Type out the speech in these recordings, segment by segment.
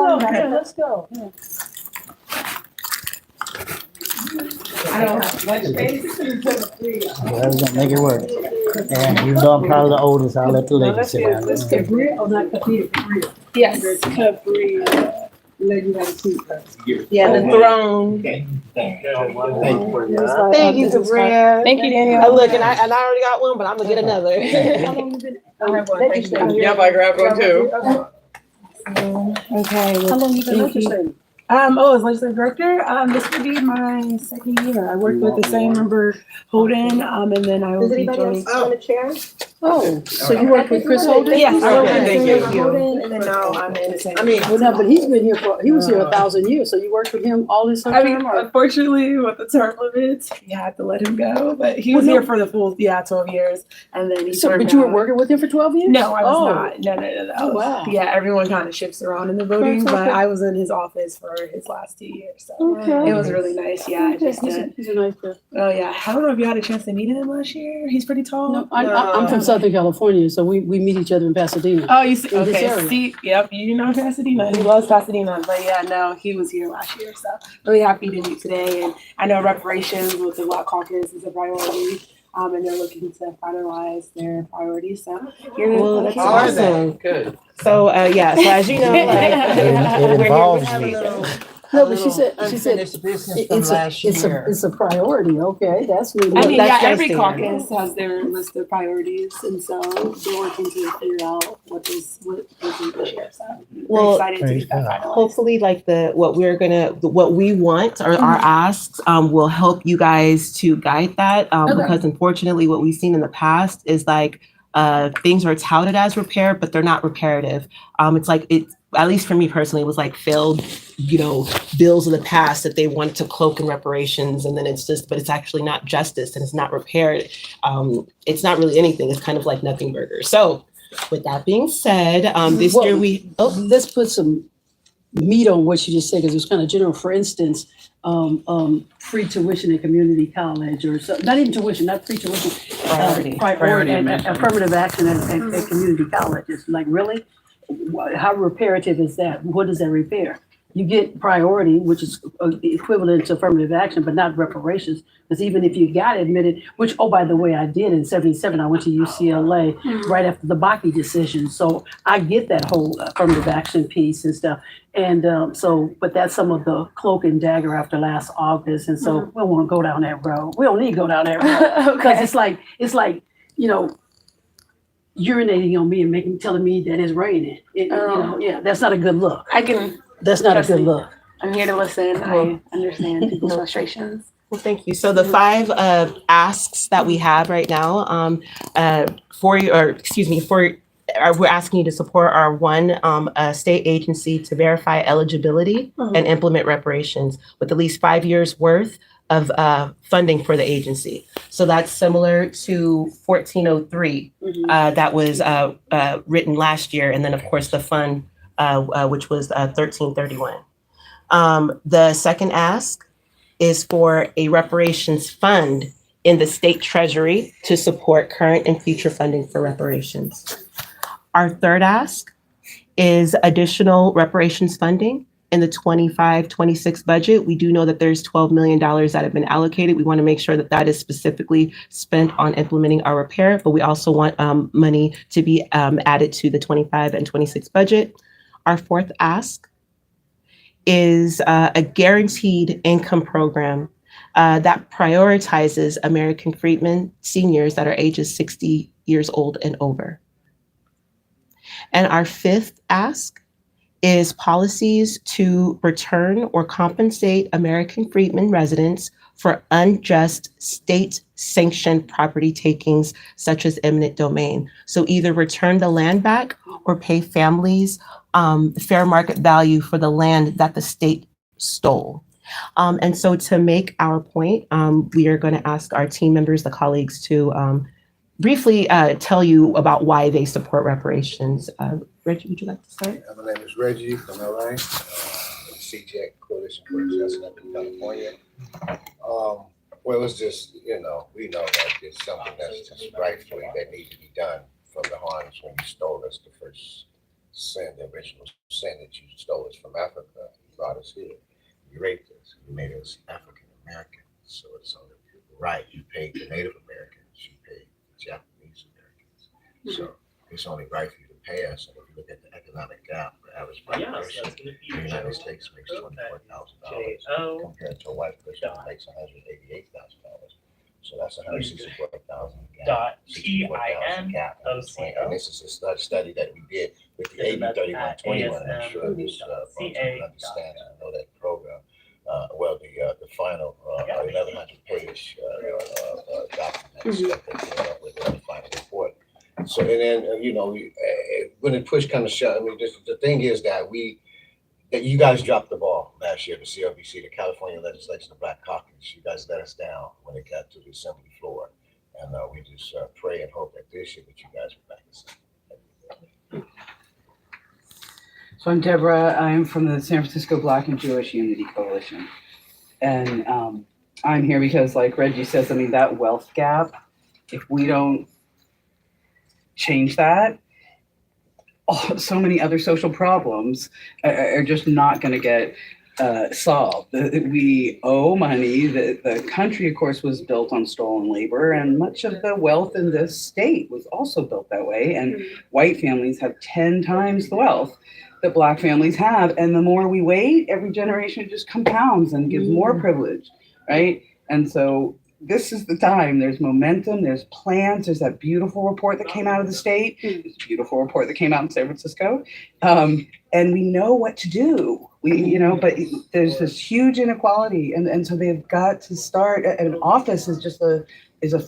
go. Yeah, let's go. Yeah. Well, we're gonna make it work. And even though I'm probably the oldest, I'll let the ladies sit down. Let's Capri. Oh, not Capri. Yes. Capri. Lady have a seat. Yeah, the throne. Thank Thank you, Sabria. Thank you, Daniel. Look, and I already got one, but I'm gonna get another. How long you been? I have one. Thank you. Yeah, I grabbed one too. Okay. How long you been legislating? As legislative director, this would be my second year. I worked with the same member Holden, and then I will Does be anybody joining. else want a chair? Oh, so you work with Chris Holden? Yes, I worked with Thank the you. same member Holden, and then now I'm in the same. Well, no, but he's been here he was here 1,000 years, so you worked with him all his I mean, term? Or? unfortunately, with the term limits, you had to let him go. But he was here for the full 12 years, and then he. But you were working with him for 12 years? No, I was Oh. not. No. Oh, wow. Yeah, everyone kind of shifts around in the voting, but I was in his office for his last 2 years, so Okay. it was really nice. Yeah, I just He's a nice guy. oh yeah, I don't know if you had a chance to meet him last year. He's pretty tall. No, I'm from Southern California, so we meet each other in Pasadena. Oh, you see? In this Okay, area. see, yep, you know Pasadena. He loves Pasadena, but yeah, no, he was here last year, so really happy to meet today. And I know reparations with the Black Caucus is a priority, and they're looking to finalize their priorities. So here it is. Well, that's How are they? awesome. Good. So, yeah, so as you know, It involves we're me. here, No, but she said Unfinished business from last year. it's a priority. Okay, that's really. I mean, That's yeah, every devastating. caucus has their list of priorities, and so they're working to figure out what they do this year. So Well, we're excited to get that finalized. hopefully like what we want or our asks will help you guys to guide that because unfortunately what we've seen in the past is like things are touted as repair, but they're not reparative. It's like at least for me personally, it was like failed, bills of the past that they wanted to cloak in reparations. And then but it's actually not justice and it's not repaired. It's not really anything. It's kind of like nothing burger. So with that being said, this year let's put some meat on what you just said, because it was kind of general. For instance, free tuition in community college, or so, not even tuition, not free tuition. Priority and affirmative action at community colleges. Like, really? How reparative is that? What does that repair? You get priority, which is equivalent to affirmative action, but not reparations. Because even if you got admitted, which, oh, by the way, I did in 77, I went to UCLA right after the P.I.G decision. So I get that whole affirmative action piece and stuff. And but that's some of the cloak and dagger after last August. And so we don't want to go down that road. We don't need to go down that road. Because it's like, urinating on me and telling me that it's raining. That's not a good look. That's not a good look. I'm here to listen. I understand people's frustrations. Well, thank you. So the 5 asks that we have right now we're asking you to support our one state agency to verify eligibility and implement reparations with at least 5 years worth of funding for the agency. So that's similar to 1403 that was written last year. And then, of course, the fund, which was 1331. The second ask is for a reparations fund in the state treasury to support current and future funding for reparations. Our third ask is additional reparations funding in the 25-26 budget. We do know that there's $12 million that have been allocated. We want to make sure that that is specifically spent on implementing our repair, but we also want money to be added to the 25 and 26 budget. Our fourth ask is a guaranteed income program that prioritizes American freedmen seniors that are ages 60 years old and over. And our fifth ask is policies to return or compensate American freedmen residents for unjust state-sanctioned property takings, such as eminent domain. So either return the land back or pay families fair market value for the land that the state stole. And so to make our point, we are going to ask our team members, the colleagues, to briefly tell you about why they support reparations. Reggie, would you like to start? My name is Reggie from LA, CJ Coalition for Justice up in California. Well, it's just, we know that it's something that's just rightfully that needs to be done from the harms when you stole us the first sin, the original sin that you stole us from Africa, you brought us here. You raped us. You made us African Americans. So it's only right. You paid the Native Americans. You paid the Japanese Americans. So it's only right for you to pay us. And if you look at the economic gap, the average black person in the United States makes $24,000 compared to a white person who makes $188,000. So that's $164,000 gap. $64,000 gap. And this is a study that we did with the AB 3121. I'm sure this understands and know that program. The final 1,100-page document that they came up with the final report. So and then when the push comes to shove, I mean, the thing is that you guys dropped the ball last year. The CLBC, the California Legislature, the Black Caucus, you guys let us down when it got to the Assembly floor, and we just pray and hope that this year that you guys will back us. So I'm Deborah. I'm from the San Francisco Black and Jewish Unity Coalition, and I'm here because, like Reggie says, I mean, that wealth gap, if we don't change that, so many other social problems are just not going to get solved. We owe money. The country, of course, was built on stolen labor, and much of the wealth in this state was also built that way. And white families have 10 times the wealth that Black families have. And the more we wait, every generation just compounds and gives more privilege, right? And so this is the time. There's momentum, there's plans, there's that beautiful report that came out of the state, there's a beautiful report that came out in San Francisco, and we know what to do. But there's this huge inequality, and so they've got to start. An office is just a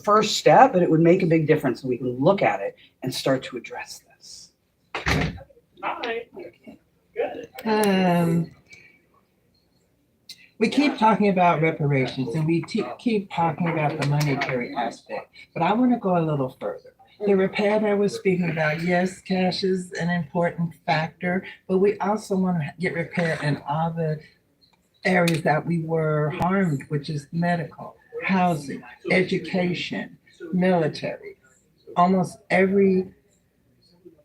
first step, but it would make a big difference so we can look at it and start to address this. All right. Good. We keep talking about reparations and we keep talking about the monetary aspect, but I want to go a little further. The repair that we're speaking about, yes, cash is an important factor, but we also want to get repair in all the areas that we were harmed, which is medical, housing, education, military. Almost every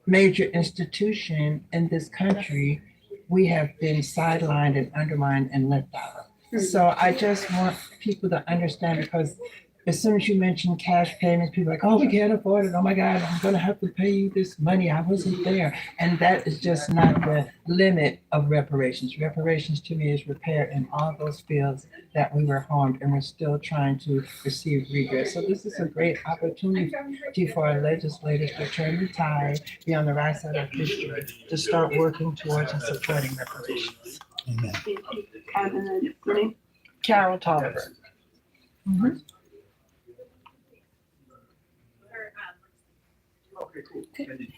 major institution in this country, we have been sidelined and undermined and left out. So I just want people to understand, because as soon as you mention cash payments, people are like, oh, we can't afford it. Oh my God, I'm going to have to pay you this money. I wasn't there. And that is just not the limit of reparations. Reparations to me is repair in all those fields that we were harmed, and we're still trying to receive redress. So this is a great opportunity for our legislators to turn the tide, be on the right side of history, to start working towards and supporting reparations. Amen. And then your name? Carol Tolliver.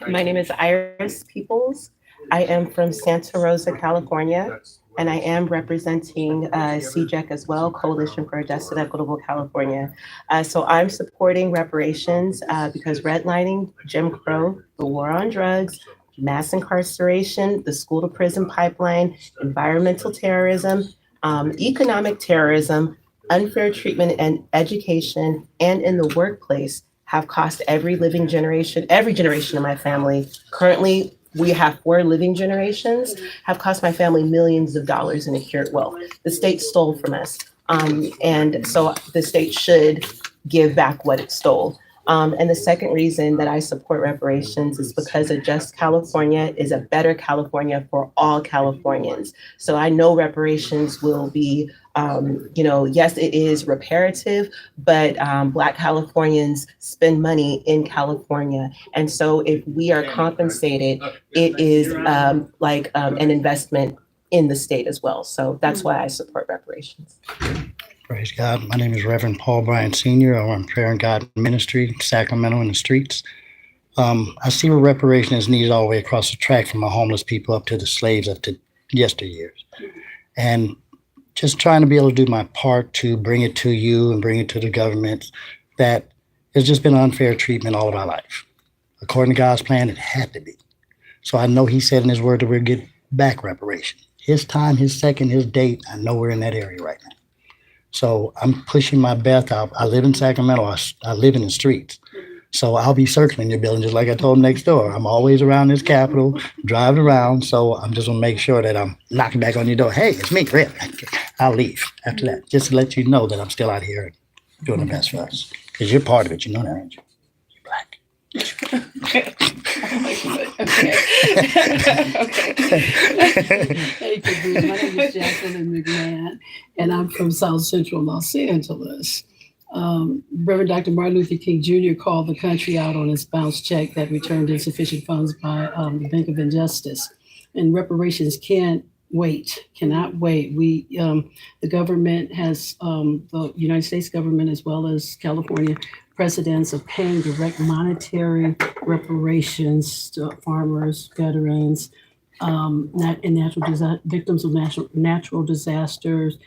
My name is Iris Peoples. I am from Santa Rosa, California, and I am representing CJEC as well, Coalition for a Just and Equitable California. So I'm supporting reparations because redlining, Jim Crow, the war on drugs, mass incarceration, the school to prison pipeline, environmental terrorism, economic terrorism, unfair treatment in education and in the workplace have cost every generation in my family. Currently, we have 4 living generations, have cost my family millions of dollars in accrued wealth. The state stole from us. And so the state should give back what it stole. And the second reason that I support reparations is because a just California is a better California for all Californians. So I know reparations will be, yes, it is reparative, but Black Californians spend money in California. And so if we are compensated, it is like an investment in the state as well. So that's why I support reparations. Praise God. My name is Reverend Paul Bryan Sr. I run Prayer and God Ministry, Sacramento in the streets. I see where reparation is needed all the way across the track, from the homeless people up to the slaves up to yesteryears. And just trying to be able to do my part to bring it to you and bring it to the government that there's just been unfair treatment all of our life. According to God's plan, it had to be. So I know he said in his word that we'll get back reparation. His time, his second, his date, I know we're in that area right now. So I'm pushing my best out. I live in Sacramento. I live in the streets. So I'll be circling your building, just like I told him next door. I'm always around this Capitol, driving around. So I'm just gonna make sure that I'm knocking back on your door. Hey, it's me, Rip. I'll leave after that, just to let you know that I'm still out here doing the best for us. Because you're part of it, you know that, aren't you? You're black. Hey, Kabir, my name is Jacqueline McMahon, and I'm from South Central Los Angeles. Reverend Dr. Martin Luther King Jr. called the country out on its bounce check that returned insufficient funds by the Bank of Injustice. And reparations cannot wait. The government has, the United States government as well as California precedents of paying direct monetary reparations to farmers, veterans, victims of natural disasters,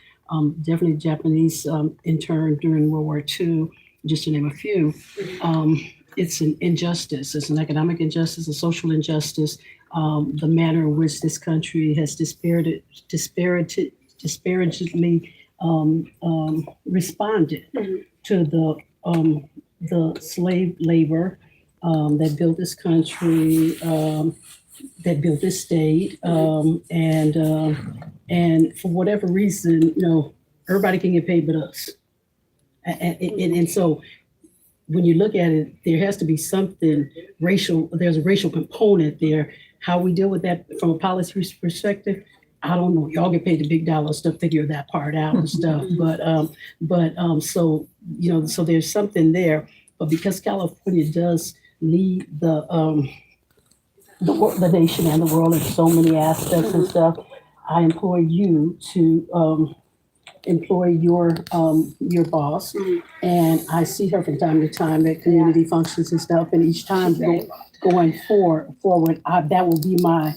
definitely Japanese interned during World War II, just to name a few. It's an injustice. It's an economic injustice, a social injustice. The manner in which this country has disparately responded to the slave labor that built this country, that built this state, and for whatever reason, everybody can get paid but us. And so when you look at it, there has to be something racial. There's a racial component there. How we deal with that from a policy perspective, I don't know. Y'all get paid the big dollars to figure that part out and stuff. So there's something there. But because California does lead the nation and the world in so many aspects and stuff, I implore you to employ your boss, and I see her from time to time at community functions and stuff. And each time going forward, that will be my.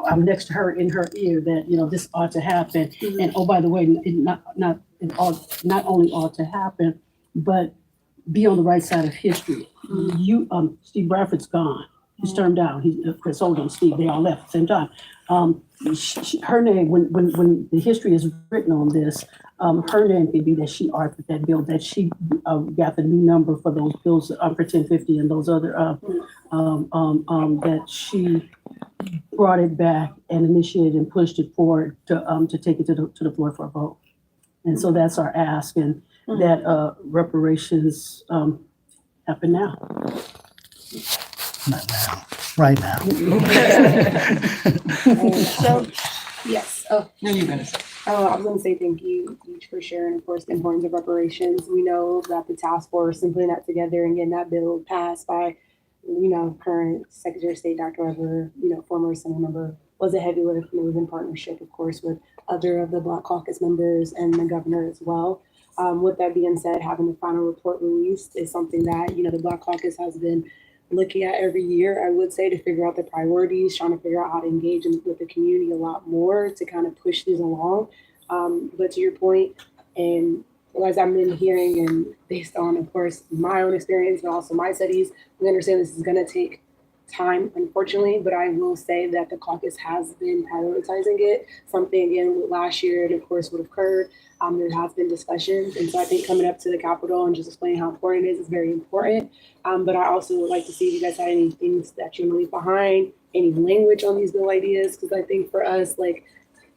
I'm next to her in her ear that this ought to happen. And oh, by the way, it not only ought to happen, but be on the right side of history. Steve Bradford's gone. He's turned down. Chris Holden, Steve, they all left at the same time. Her name, when the history is written on this, her name could be that she authored that bill, that she got the new number for those bills for 1050 and those other, that she brought it back and initiated and pushed it forward to take it to the floor for a vote. And so that's our ask, and that reparations happen now. Not now, right now. So, yes. No, you're gonna say. I was going to say thank you each for sharing, of course, the importance of reparations. We know that the task force and putting that together and getting that bill passed by, current Secretary of State, Dr. Weber, former Assembly member, was a heavy lift, and it was in partnership, of course, with other of the Black Caucus members and the governor as well. With that being said, having the final report released is something that, the Black Caucus has been looking at every year, I would say, to figure out the priorities, trying to figure out how to engage with the community a lot more to kind of push these along. But to your point, and as I've been hearing, and based on, of course, my own experience, but also my studies, we understand this is going to take time, unfortunately, but I will say that the caucus has been prioritizing it. Something, again, last year, it, of course, would have occurred. There has been discussions. And so I think coming up to the Capitol and just explaining how important it is very important. But I also would like to see if you guys had any things that you leave behind, any language on these bill ideas, because I think for us, like,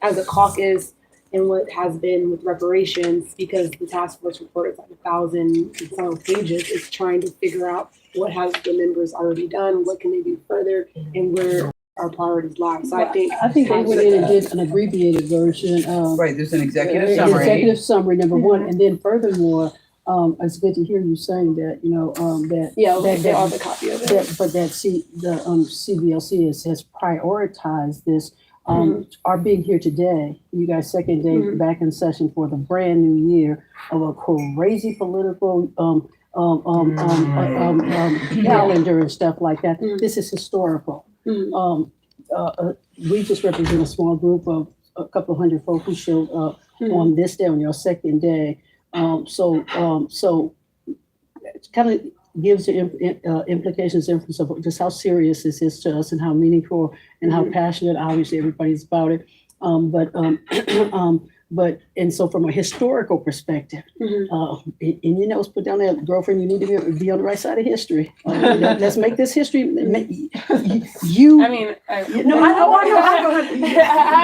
as a caucus, and what has been with reparations, because the task force report is like 1,000 pages, is trying to figure out what has the members already done, what can they do further, and where our priorities lie. So I think they went in and did an abbreviated version. Right, there's an executive An summary. executive summary, number one, and then furthermore, it's good to hear you saying that, they all the copy of it. The CBLC has prioritized this. Our being here today, you guys' second day back in session for the brand new year of a crazy political calendar and stuff like that. This is historical. We just represent a small group of a couple of hundred folk who showed up on this day, on your second day. So it kind of gives the implications of just how serious this is to us and how meaningful and how passionate, obviously, everybody's about it. But, and so from a historical perspective, in your notes, put down there, girlfriend, you need to be on the right side of history. Let's make this history. You. I mean, No, I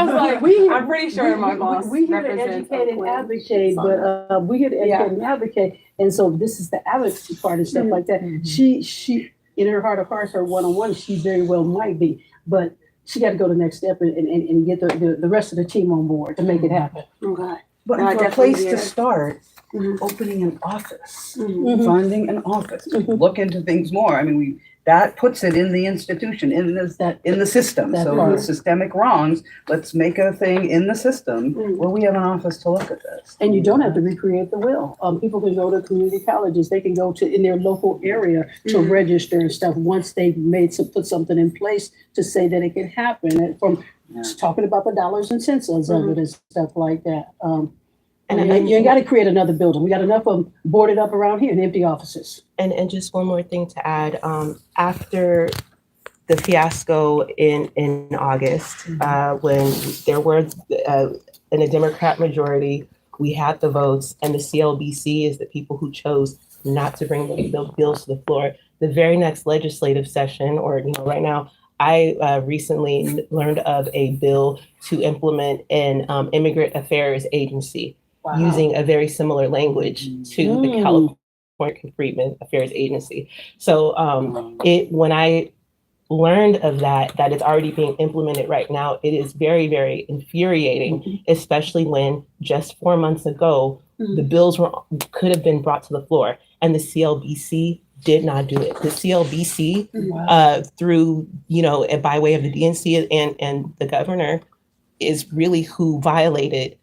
was like, I'm pretty sure my boss We here to represents educate and Oakland. advocate, but we here to educate and advocate. And so this is the advocacy part and stuff like that. She, in her heart of hearts, her one-on-one, she very well might be, but she got to go the next step and get the rest of the team on board to make it happen. Okay. But No, I for a definitely place to did. start, Mhm. opening an office, Mhm. funding an office, look into things more. I mean, that puts it in the institution, in the system. That So part. the systemic wrongs, let's make a thing in the system where we have an office to look at this. And you don't have to recreate the wheel. People can go to community colleges. They can go to in their local area to register and stuff once they've put something in place to say that it can happen. And from talking about the dollars and cents of it and stuff like that. And you ain't got to create another building. We got enough of them boarded up around here in empty offices. And just one more thing to add, after the fiasco in August, when there were in a Democrat majority, we had the votes, and the CLBC is the people who chose not to bring the bills to the floor. The very next legislative session, or right now, I recently learned of a bill to implement an immigrant affairs agency using a very similar language to the California Freedmen Affairs Agency. So when I learned of that it's already being implemented right now, it is very, very infuriating, especially when just 4 months ago, the bills could have been brought to the floor and the CLBC did not do it. The CLBC through, and by way of the DNC and the governor is really who violated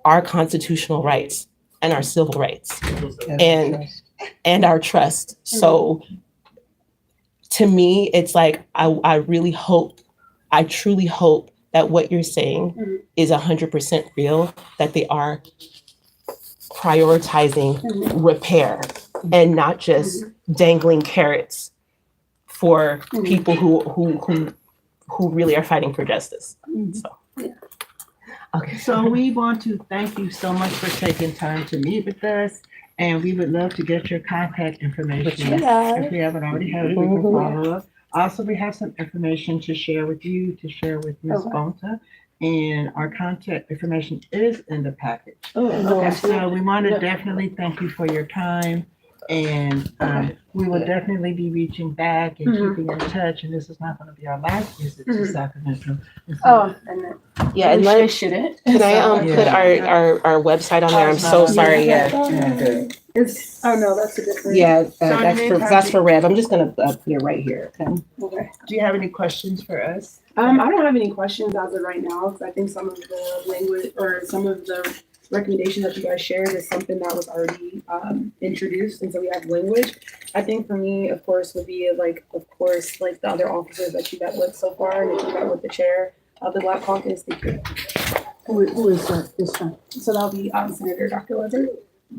our constitutional rights and our civil rights and our trust. So to me, it's like, I truly hope that what you're saying is 100% real, that they are prioritizing repair and not just dangling carrots for people who really are fighting for justice. So. Okay. So we want to thank you so much for taking time to meet with us, and we would love to get your contact information. If we haven't already had it, we can follow up. Also, we have some information to share with you, to share with Ms. Bonta, and our contact information is in the package. So we want to definitely thank you for your time, and we will definitely be reaching back and keeping in touch, and this is not going to be our last visit to Sacramento. Yeah, and can I put our website on there? I'm so sorry. It's no, that's a different. Yeah, that's for REV. I'm just gonna put it right here. Okay. Do you have any questions for us? I don't have any questions as of right now, because I think some of the language or some of the recommendations that you guys shared is something that was already introduced, and so we have language. I think for me, of course, would be like the other officers that you got with so far, and that you got with the chair of the Black Caucus. Thank you. Who is that this time? So that'll be Senator Dr. Leonard.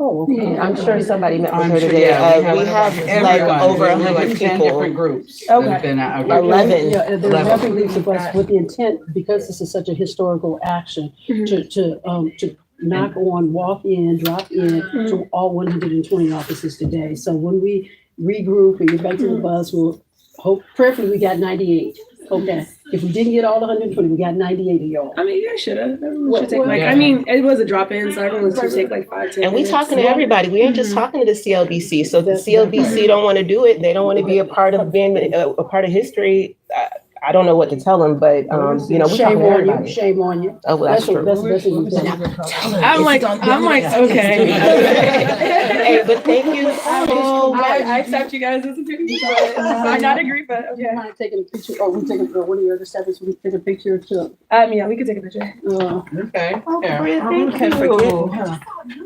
Oh, okay. I'm sure somebody met with I'm her sure, today. yeah, We have everyone. like over There were 100 like 10 people. different groups. Okay. that have been out. 11. Yeah, and there's 11. 11 groups of us with the intent, because this is such a historical action, to knock on, walk in, drop in to all 120 offices today. So when we regroup and get back to the bus, we'll hope, prayerfully, we got 98. Okay. If we didn't get all 120, we got 98 of y'all. I mean, you guys should have. Everyone should take I mean, it was a drop-in, so everyone should take like 5-10 And we minutes. talking to everybody. We ain't just talking to the CLBC. So if the CLBC don't want to do it, they don't want to be a part of being a part of history. I don't know what to tell them, but we talking to Shame on you. everybody. Shame on you. Oh, well, that's true. That's the best thing you can do. I'm like, okay. Hey, but thank you so much. I accept you guys as a opinion, but I might not agree, but Do you okay. mind taking a picture? Or we taking one of your other staffers, we take a picture too. Yeah, we can take a picture. Okay. Oh, Yeah. Bria, thank Okay, you.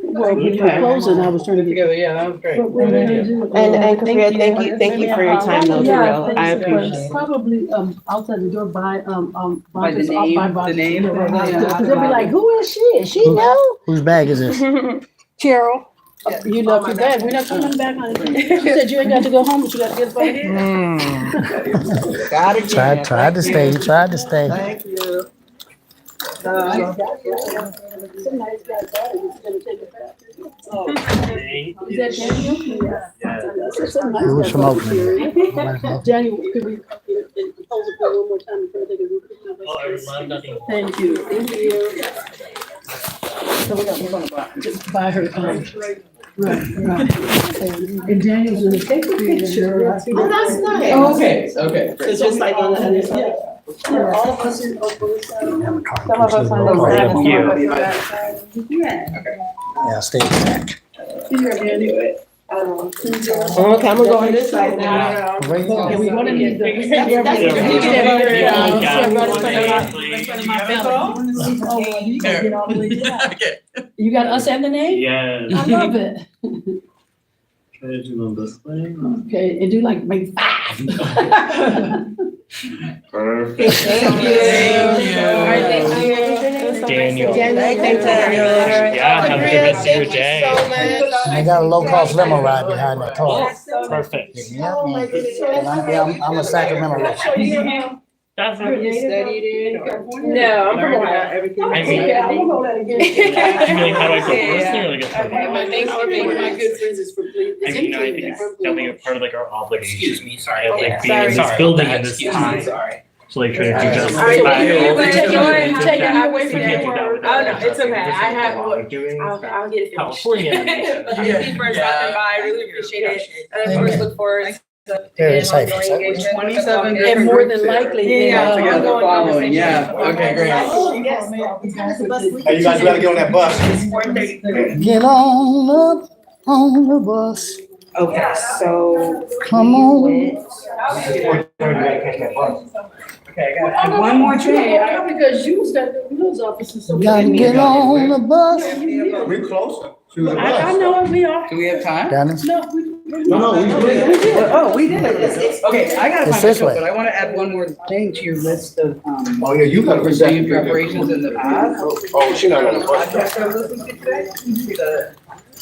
Well, when you were closing, I was trying to get. Together, yeah, that was great. And Capria, thank you for your time though, for real. I appreciate it. Probably outside the door by By the name, Because they'll be like, who is she? Is she know? Whose bag is this? Cheryl. You left your bag. We're not coming back, honey. She said you ain't got to go home, but you got to get us back here. Got it. Tried to stay. Thank you. Some nice guy thought he was gonna take it back. Oh. Is that Daniel? Yeah. Some nice Who was guy from thought Oakland? he was Daniel, could we pose it one more time before they can? Thank you. Thank you. So we're gonna just buy her. Right. And Daniel's gonna take a picture. Oh, that's nice. Oh, okay. So just like on the other side. Yeah, all of us in Oakland. Some of us on the Oh, side, thank some of you. us on the back. Yeah, stay back. Okay, I'm gonna go on this side now. Right Yeah, we wanna need the. You got us and the name? Yeah. I love it. Try to do on this thing. Okay, and do like maybe 5. Perfect. Thank you. Daniel. Thank you, Daniel. Yeah, have a good rest of your day. I got a low-cost limo ride behind that car. Perfect. Yeah, man. I'm a Sacramento resident. That's No, I'm from Ohio. I mean, Yeah, I'm gonna go that again. I mean, how do I go personally or like a Okay, my thanks for being my good friends is from Cleveland. I mean, I think it's definitely a part of like our obligation. Excuse me, sorry. Of like being in this Sorry. building in this Excuse me, time. sorry. So like try to do justice. All right, by you all can these take things. take it away We from can't do that. that without. Oh, no, it's okay. I have what we're doing. I'll get it finished. California. Thank you for stopping by, really appreciate it. And of course, look forward to. Very ongoing insightful. engagement with the 27 caucus. And more than likely. Yeah, Together ongoing following, conversation. yeah. Okay, great. Yes. Hey, you guys gotta get on that bus. Get on up on the bus. Okay, so. Come on. Okay, I got one more Hey, thing. because you was at the Mills office. So Gotta get on the bus. We closer to the I bus. know, we are. Do we have time? Dennis? No, No, we did. Oh, we did. Okay, I gotta It's find this my way. but I wanna add one more thing to your list of, Oh, yeah, you gotta present. received reparations in the past. Oh, she not on the bus. Podcast I was listening to today. The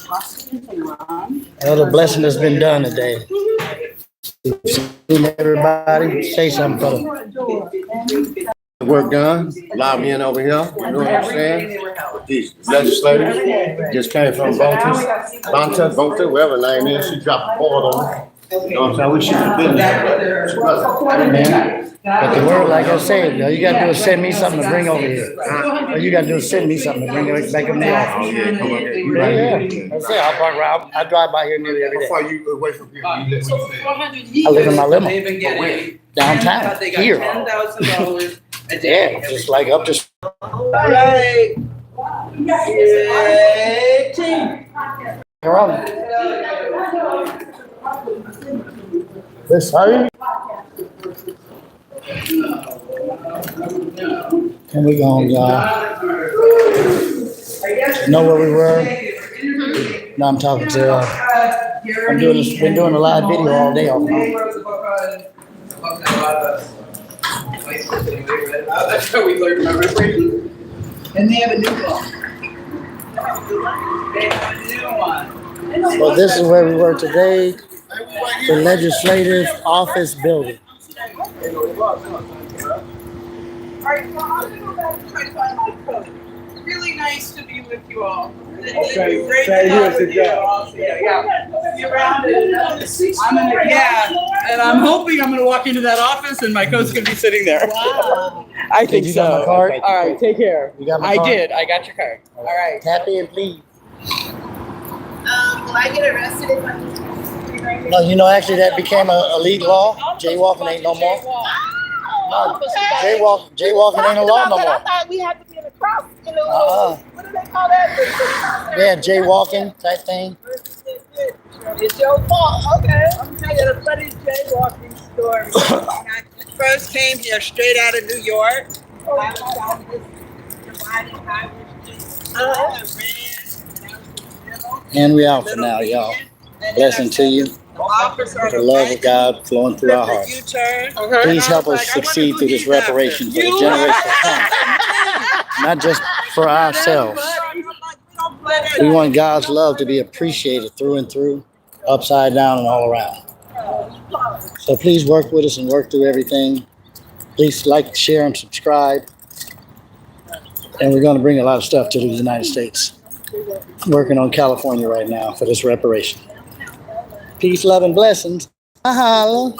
hospitals and Ron. Well, the blessing has been done today. Seen everybody, say something, fella. Work done, lobbying over here, you know what I'm saying? With these legislators, just came from Bonta, whatever her name is, she dropped a board on me. You know what I'm saying? We should have been there. Man, but the word, like I said, all you gotta do is send me something to bring over here. All you gotta do is send me something to bring it back in the Oh, office. yeah, come on here. You Yeah, right yeah. here. That's it. I'll park around. I drive by here nearly every How day. far you away from here? You live? So 400 years. I live in my limo They've been getting. downtown, They got here. $10,000 a day. Yeah, just like up to. Right. This, sorry? Can we go on, y'all? Know where we were? No, I'm talking to, I'm doing this, been doing a live video all day off my. That's how we learned about reparations. And they have a new one. They have a new one. So this is where we were today, the legislative office building. Really nice to be with you all. Okay, Great say to you have a good with you job. all. Yeah. You're around it. I'm gonna, yeah, and I'm hoping I'm gonna walk into that office and my coat's gonna be sitting there. Wow. I Did think you get my so. card? All right, take care. You got my I card? did, I got your card. All right. Happy and please. Will I get arrested if I'm? No, you know, actually that became a legal law. Jaywalking ain't no more. No, jaywalking ain't a law no I more. thought we had to be in a cross, Uh-uh. what do they call that? Yeah, jaywalking type thing. It's your fault, okay. I'm telling you the funny jaywalking story. When I first came here straight out of New York, I was on this dividing highway street. I ran, and I was in the middle. And we out for now, y'all. Blessing to you. The love of God flowing through our hearts. Please help us succeed through this reparation for the generations to come. Not just for ourselves. We want God's love to be appreciated through and through, upside down and all around. So please work with us and work through everything. Please like, share, and subscribe. And we're going to bring a lot of stuff to the United States. Working on California right now for this reparation. Peace, love, and blessings. Holla.